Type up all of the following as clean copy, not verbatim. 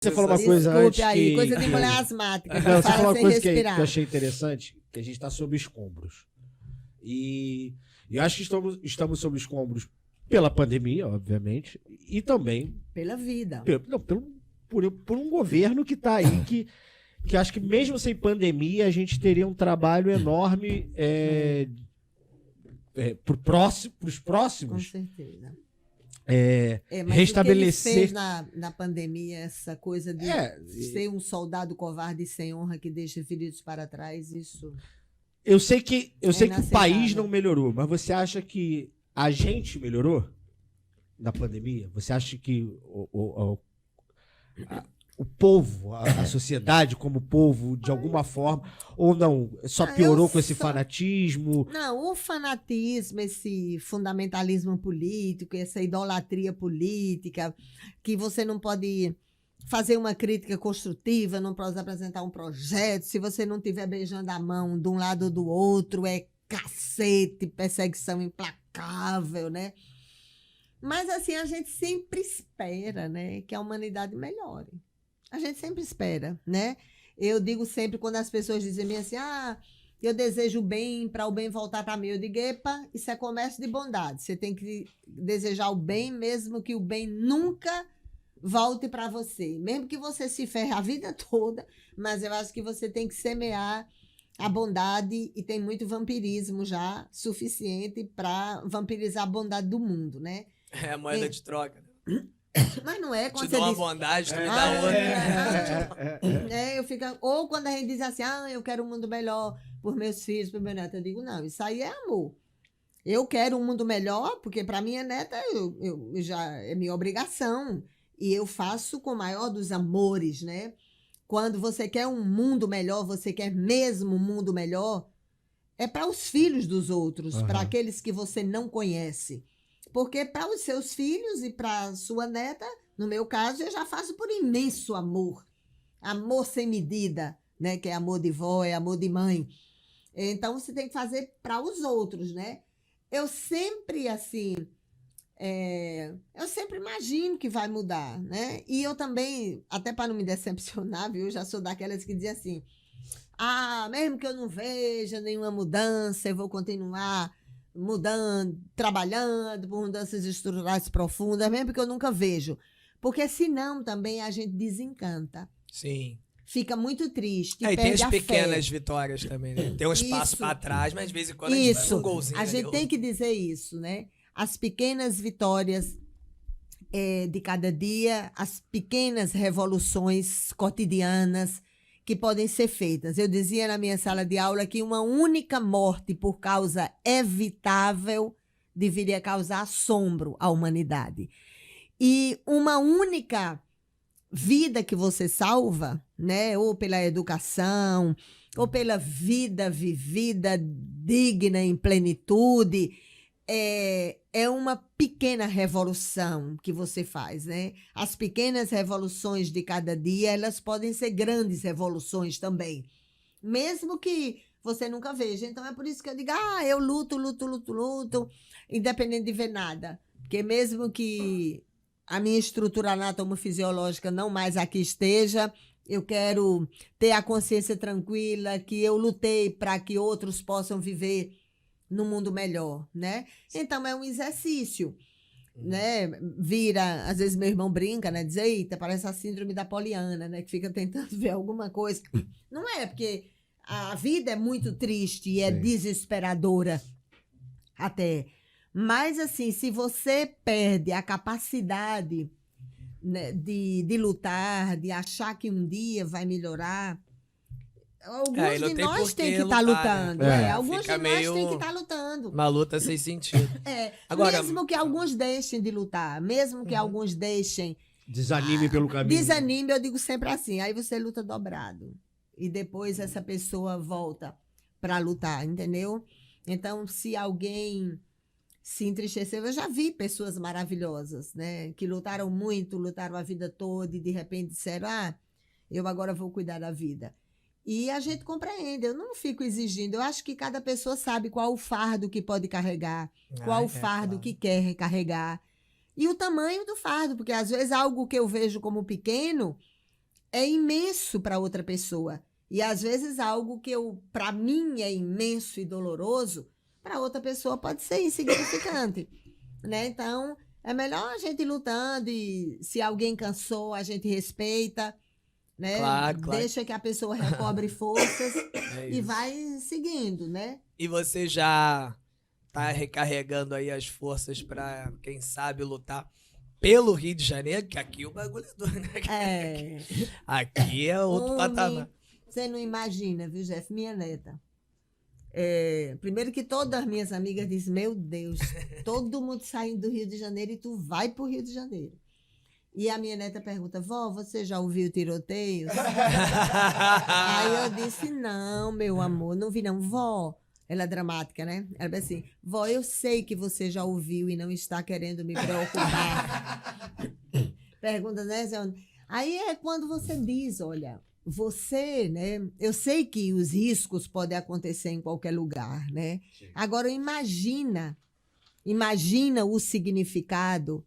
Você falou uma coisa Desculpe antes aí, que... coisa de mulher asmática. Não, Que você fala falou uma sem coisa que respirar. eu achei interessante, que a gente está sob escombros. E eu acho que estamos sob escombros pela pandemia, obviamente, e também Pela vida. por um governo que está aí, que acho que mesmo sem pandemia a gente teria um trabalho enorme para os Com próximos. certeza. Restabelecer. Mas o que ele fez na pandemia, essa coisa de ser um soldado covarde e sem honra que deixa feridos para trás, isso... Eu sei que o inaceitável. país não melhorou, mas você acha que a gente melhorou na pandemia? Você acha que o povo, a sociedade como povo, de alguma forma, ou não, só piorou com esse fanatismo? Não, o fanatismo, esse fundamentalismo político, essa idolatria política, que você não pode fazer uma crítica construtiva, não pode apresentar um projeto, se você não estiver beijando a mão de um lado ou do outro, é cacete, perseguição implacável, né? Mas, assim, a gente sempre espera, né, que a humanidade melhore. A gente sempre espera, né? Eu digo sempre, quando as pessoas dizem assim, eu desejo o bem para o bem voltar para mim. Eu digo, epa, isso é comércio de bondade. Você tem que desejar o bem, mesmo que o bem nunca volte para você. Mesmo que você se ferre a vida toda, mas eu acho que você tem que semear a bondade, e tem muito vampirismo já suficiente para vampirizar a bondade do mundo, né? É a moeda de troca. Mas não é quando Te você dou uma diz... bondade, tu me dá outra. Eu fico... Ou quando a gente diz assim, eu quero um mundo melhor por meus filhos, por meu neto, eu digo, não, isso aí é amor. Eu quero um mundo melhor, porque para minha neta eu já é minha obrigação. E eu faço com o maior dos amores, né? Quando você quer um mundo melhor, você quer mesmo um mundo melhor, é para os filhos dos outros, para aqueles que você não conhece. Porque para os seus filhos e para a sua neta, no meu caso, eu já faço por imenso amor. Amor sem medida, né? Que é amor de vó, é amor de mãe. Então, você tem que fazer para os outros, né? Eu sempre, assim... eu sempre imagino que vai mudar, né? E eu também, até para não me decepcionar, viu? Eu já sou daquelas que dizem assim, mesmo que eu não veja nenhuma mudança, eu vou continuar mudando, trabalhando por mudanças estruturais profundas, mesmo que eu nunca vejo. Porque senão também a gente desencanta. Sim. Fica muito triste, E perde tem as a pequenas fé. vitórias também, né? Tem um espaço Isso. para trás, mas de vez em quando a gente faz um Isso, golzinho. a gente ali, tem que dizer isso, né? As pequenas vitórias de cada dia, as pequenas revoluções cotidianas que podem ser feitas. Eu dizia na minha sala de aula que uma única morte por causa evitável deveria causar assombro à humanidade. E uma única vida que você salva, né, ou pela educação, ou pela vida vivida digna em plenitude, é uma pequena revolução que você faz, né? As pequenas revoluções de cada dia, elas podem ser grandes revoluções também, mesmo que você nunca veja. Então, é por isso que eu digo, eu luto, independente de ver nada. Porque mesmo que a minha estrutura anatomofisiológica não mais aqui esteja, eu quero ter a consciência tranquila que eu lutei para que outros possam viver num mundo melhor, né? Então, é um exercício, né? Às vezes meu irmão brinca, né? Diz, eita, parece a síndrome da Poliana, né? Que fica tentando ver alguma coisa. Não é, porque a vida é muito triste e é desesperadora até. Mas, assim, se você perde a capacidade, né, de lutar, de achar que um dia vai melhorar, alguns de nós têm que estar lutando. Né? Alguns de nós têm que estar lutando. Uma luta sem sentido. Agora, mesmo que alguns deixem de lutar, mesmo que alguns deixem... Desanime pelo caminho. Desanime, eu digo sempre assim, aí você luta dobrado. E depois essa pessoa volta para lutar, entendeu? Então, se alguém se entristeceu, eu já vi pessoas maravilhosas, né? Que lutaram muito, lutaram a vida toda e de repente disseram, eu agora vou cuidar da vida. E a gente compreende, eu não fico exigindo, eu acho que cada pessoa sabe qual o fardo que pode carregar, qual o fardo que quer carregar, e o tamanho do fardo, porque às vezes algo que eu vejo como pequeno, é imenso para outra pessoa. E às vezes algo que para mim é imenso e doloroso, para outra pessoa pode ser insignificante, né? Então, é melhor a gente ir lutando e se alguém cansou, a gente respeita, né? Claro. Deixa que a pessoa recobre forças e isso. vai seguindo, né? E você já tá recarregando aí as forças pra, quem sabe, lutar pelo Rio de Janeiro, que aqui o bagulho é doido, né? Aqui é outro patamar. Você não imagina, viu, Jeff? Minha neta. Primeiro que todas as minhas amigas dizem, meu Deus, todo mundo saindo do Rio de Janeiro e tu vai pro Rio de Janeiro. E a minha neta pergunta, vó, você já ouviu tiroteios? Aí eu disse, não, meu amor, não vi não. Vó, ela é dramática, né? Ela disse assim, vó, eu sei que você já ouviu e não está querendo me preocupar. Pergunta, né, Zé? Aí é quando você diz, olha, você, né? Eu sei que os riscos podem acontecer em qualquer lugar, né? Sim. Agora, imagina o significado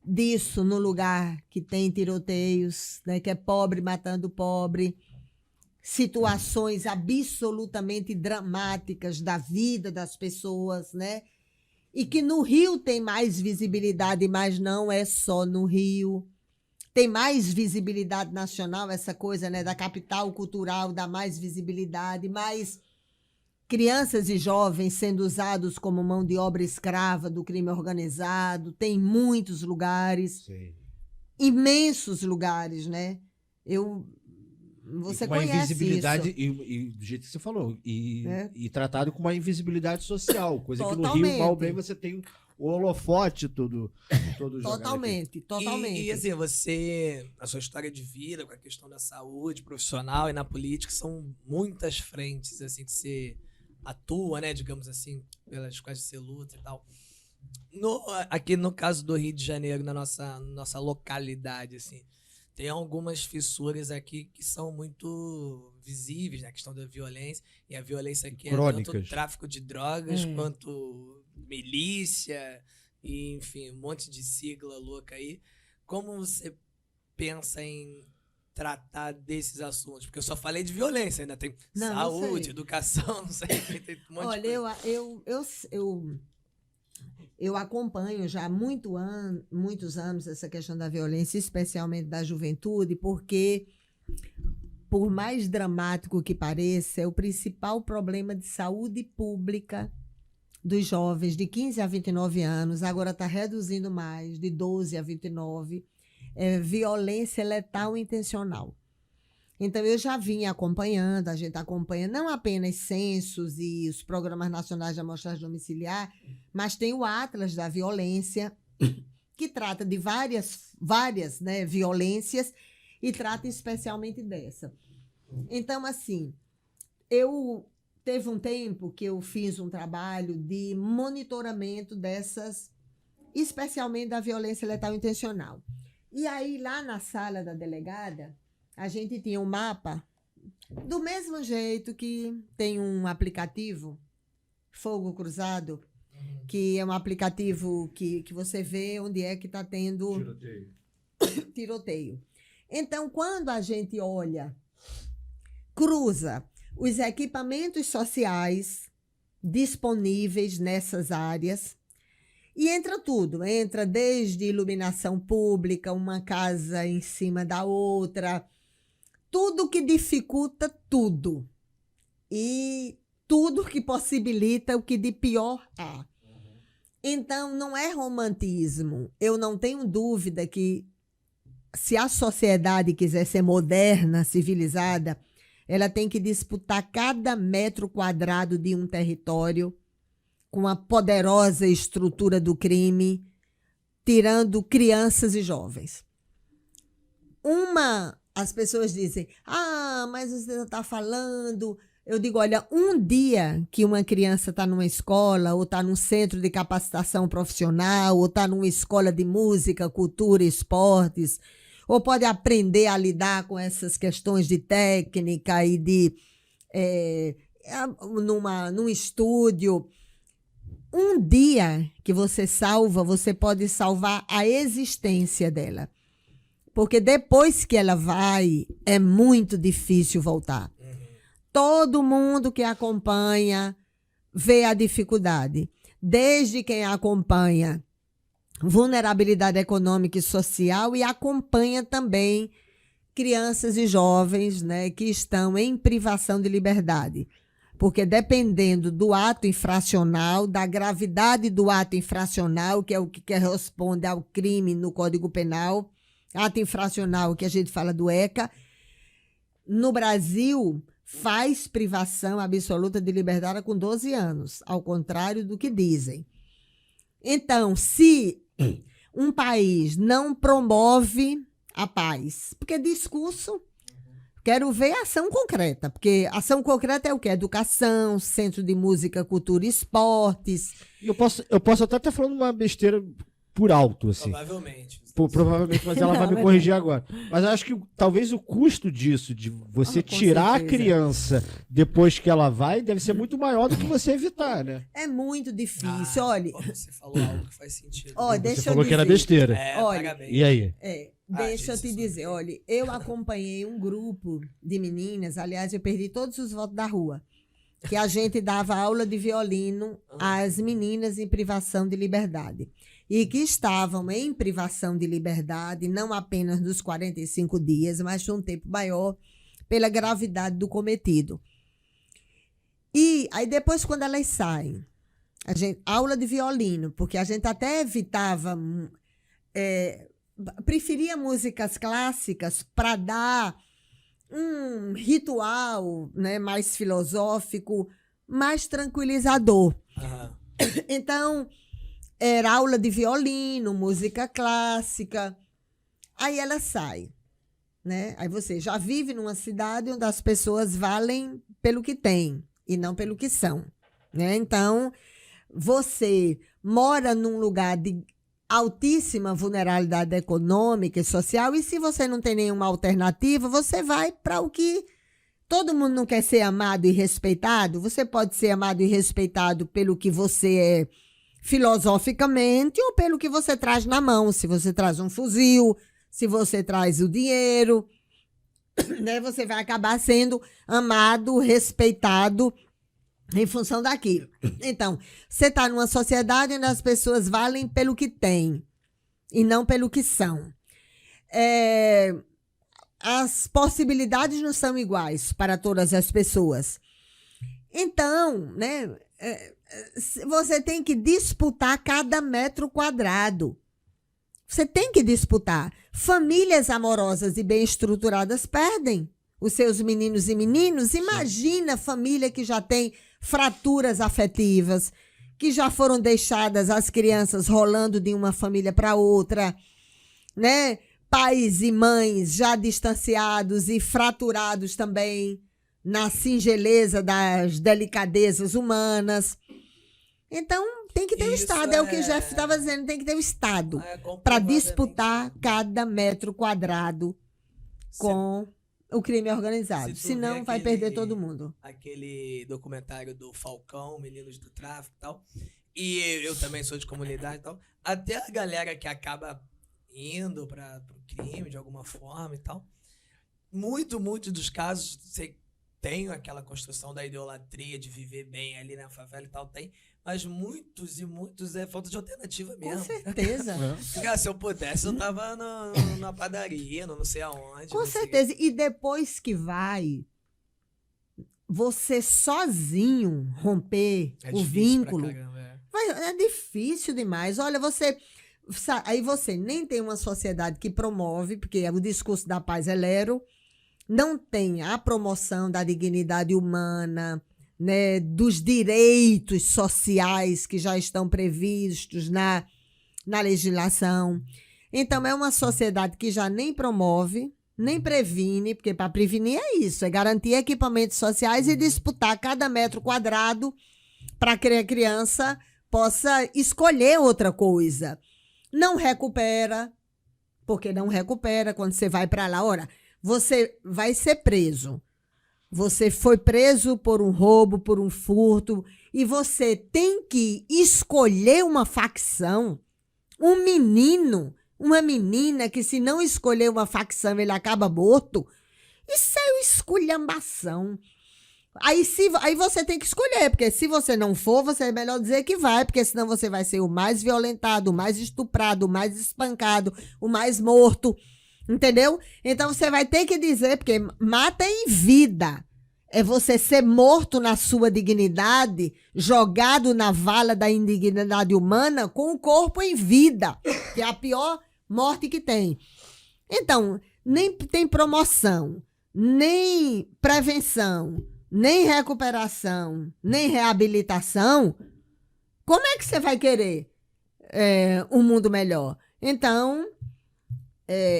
disso no lugar que tem tiroteios, né? Que é pobre matando pobre, situações absolutamente dramáticas da vida das pessoas, né? E que no Rio tem mais visibilidade, mas não é só no Rio. Tem mais visibilidade nacional, essa coisa, né, da capital cultural, dá mais visibilidade, mais crianças e jovens sendo usados como mão de obra escrava do crime organizado, tem muitos lugares, Sim. imensos lugares, né? Você com uma conhece invisibilidade, isso. e do jeito que você falou, É. e tratado com uma invisibilidade social, coisa que no Totalmente. Rio, mal bem, você tem o holofote todo jogado aqui. Totalmente. E assim, você, a sua história de vida, com a questão da saúde profissional e na política, são muitas frentes, assim, que você atua, né, digamos assim, pelas quais você luta e tal. Aqui no caso do Rio de Janeiro, na nossa localidade, assim, tem algumas fissuras aqui que são muito visíveis, na questão da violência, e a violência aqui crônicas. É tanto tráfico de drogas, quanto milícia, e, enfim, um monte de sigla louca aí. Como você pensa em tratar desses assuntos? Porque eu só falei de violência, ainda tem saúde, educação, não sei, tem um monte de coisa. Eu acompanho já há muitos anos essa questão da violência, especialmente da juventude, porque, por mais dramático que pareça, é o principal problema de saúde pública dos jovens de 15 a 29 anos, agora está reduzindo mais, de 12 a 29, violência letal intencional. Então, eu já vinha acompanhando, a gente acompanha não apenas censos e os programas nacionais de amostragem domiciliar, mas tem o Atlas da Violência, que trata de várias né, violências e trata especialmente dessa. Então, assim, teve um tempo que eu fiz um trabalho de monitoramento dessas, especialmente da violência letal intencional. E aí, lá na sala da delegada, a gente tinha um mapa, do mesmo jeito que tem um aplicativo, Fogo Cruzado, que é um aplicativo que você vê onde é que está tendo tiroteio. Então, quando a gente olha, cruza os equipamentos sociais disponíveis nessas áreas, e entra tudo, entra desde iluminação pública, uma casa em cima da outra, tudo que dificulta tudo. E tudo que possibilita o que de pior há. Então, não é romantismo. Eu não tenho dúvida que, se a sociedade quiser ser moderna, civilizada, ela tem que disputar cada metro quadrado de um território com a poderosa estrutura do crime, tirando crianças e jovens. As pessoas dizem, mas você está falando... Eu digo, olha, um dia que uma criança está numa escola, ou está num centro de capacitação profissional, ou está numa escola de música, cultura, esportes, ou pode aprender a lidar com essas questões de técnica e de num estúdio. Um dia que você salva, você pode salvar a existência dela. Porque depois que ela vai, é muito difícil voltar. Todo mundo que acompanha vê a dificuldade. Desde quem acompanha vulnerabilidade econômica e social e acompanha também crianças e jovens, né, que estão em privação de liberdade. Porque dependendo do ato infracional, da gravidade do ato infracional, que é o que corresponde ao crime no Código Penal, ato infracional que a gente fala do ECA, no Brasil faz privação absoluta de liberdade com 12 anos, ao contrário do que dizem. Então, se um país não promove a paz, porque discurso, quero ver ação concreta, porque ação concreta é o quê? Educação, centro de música, cultura e esportes. Eu posso até estar falando uma besteira por alto, assim. Provavelmente. Provavelmente, mas ela vai me corrigir agora. Mas eu acho que talvez o custo disso, de você tirar certeza. a criança depois que ela vai, deve ser muito maior do que você evitar, né? É muito difícil, olha. Você falou algo que faz sentido. Ó, deixa Você eu falou que era dizer. besteira. Olha, parabéns. E aí? Deixa eu gente, te dizer, olha, eu acompanhei um grupo de meninas, aliás, eu perdi todos os votos da rua, que a gente dava aula de violino às meninas em privação de liberdade. E que estavam em privação de liberdade, não apenas nos 45 dias, mas de um tempo maior, pela gravidade do cometido. E aí depois, quando elas saem, aula de violino, porque a gente até evitava, preferia músicas clássicas para dar um ritual, né, mais filosófico, mais tranquilizador. Então, era aula de violino, música clássica. Aí ela sai, né? Aí você já vive numa cidade onde as pessoas valem pelo que têm e não pelo que são, né? Então, você mora num lugar de altíssima vulnerabilidade econômica e social e se você não tem nenhuma alternativa, você vai para o que todo mundo não quer ser amado e respeitado. Você pode ser amado e respeitado pelo que você é filosoficamente ou pelo que você traz na mão. Se você traz um fuzil, se você traz o dinheiro, né, você vai acabar sendo amado, respeitado em função daquilo. Então, você está numa sociedade onde as pessoas valem pelo que têm e não pelo que são. As possibilidades não são iguais para todas as pessoas. Então, né, você tem que disputar cada metro quadrado. Você tem que disputar. Famílias amorosas e bem estruturadas perdem os seus meninos e meninos. Imagina a família que já tem fraturas afetivas, que já foram deixadas as crianças rolando de uma família para outra, né? Pais e mães já distanciados e fraturados também na singeleza das delicadezas humanas. Então, tem que ter o Estado. É o que o Jeff estava dizendo, tem que ter o Estado para disputar cada metro quadrado com o crime organizado. Senão, vai perder todo mundo. Aquele documentário do Falcão, Meninos do Tráfico e tal. E eu também sou de comunidade e tal. Até a galera que acaba indo para o crime de alguma forma e tal. Muito dos casos, você tem aquela construção da idolatria de viver bem ali na favela e tal, tem. Mas muitos é falta de alternativa mesmo. Com certeza. Se eu pudesse, eu tava na padaria, não sei aonde. Com certeza. E depois que vai, você sozinho romper o vínculo, é difícil demais. Olha, aí você nem tem uma sociedade que promove, porque o discurso da paz é lero, não tem a promoção da dignidade humana, né, dos direitos sociais que já estão previstos na legislação. Então, é uma sociedade que já nem promove, nem previne, porque para prevenir é isso, é garantir equipamentos sociais e disputar cada metro quadrado para que a criança possa escolher outra coisa. Não recupera, porque não recupera quando você vai para lá. Ora, você vai ser preso. Você foi preso por um roubo, por um furto, e você tem que escolher uma facção. Um menino uma menina que se não escolher uma facção ele acaba morto. Isso é uma esculhambação. Aí você tem que escolher, porque se você não for, você é melhor dizer que vai, porque senão você vai ser o mais violentado, o mais estuprado, o mais espancado, o mais morto, entendeu? Então você vai ter que dizer, porque mata em vida. É você ser morto na sua dignidade, jogado na vala da indignidade humana com o corpo em vida, que é a pior morte que tem. Então, nem tem promoção, nem prevenção, nem recuperação, nem reabilitação. Como é que você vai querer um mundo melhor? Então,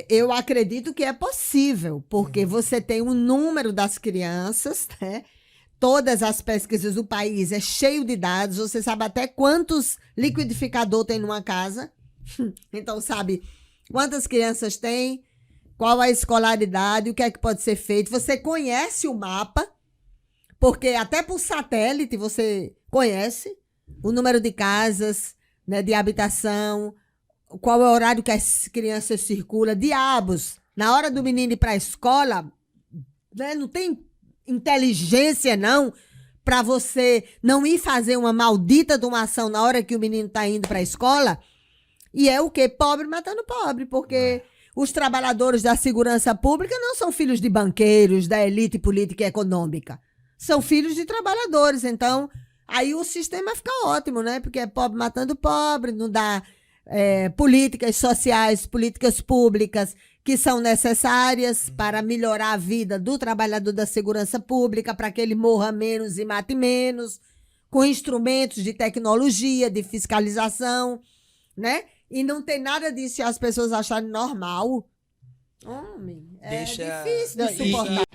eu acredito que é possível, porque você tem um número das crianças, né? Todas as pesquisas do país é cheio de dados, você sabe até quantos liquidificador tem numa casa, então sabe quantas crianças tem, qual a escolaridade, o que é que pode ser feito, você conhece o mapa, porque até por satélite você conhece o número de casas, né, de habitação, qual é o horário que as crianças circulam, diabos. Na hora do menino ir para a escola, né, não tem inteligência, não, para você não ir fazer uma maldita de uma ação na hora que o menino está indo para a escola. E é o quê? Pobre matando pobre, porque os trabalhadores da segurança pública não são filhos de banqueiros, da elite política e econômica. São filhos de trabalhadores. Então, aí o sistema fica ótimo, né? Porque é pobre matando pobre, não dá políticas sociais, políticas públicas que são necessárias para melhorar a vida do trabalhador da segurança pública, para que ele morra menos e mate menos, com instrumentos de tecnologia, de fiscalização, né? E não tem nada disso e as pessoas acharem normal. Homem, é difícil de suportar.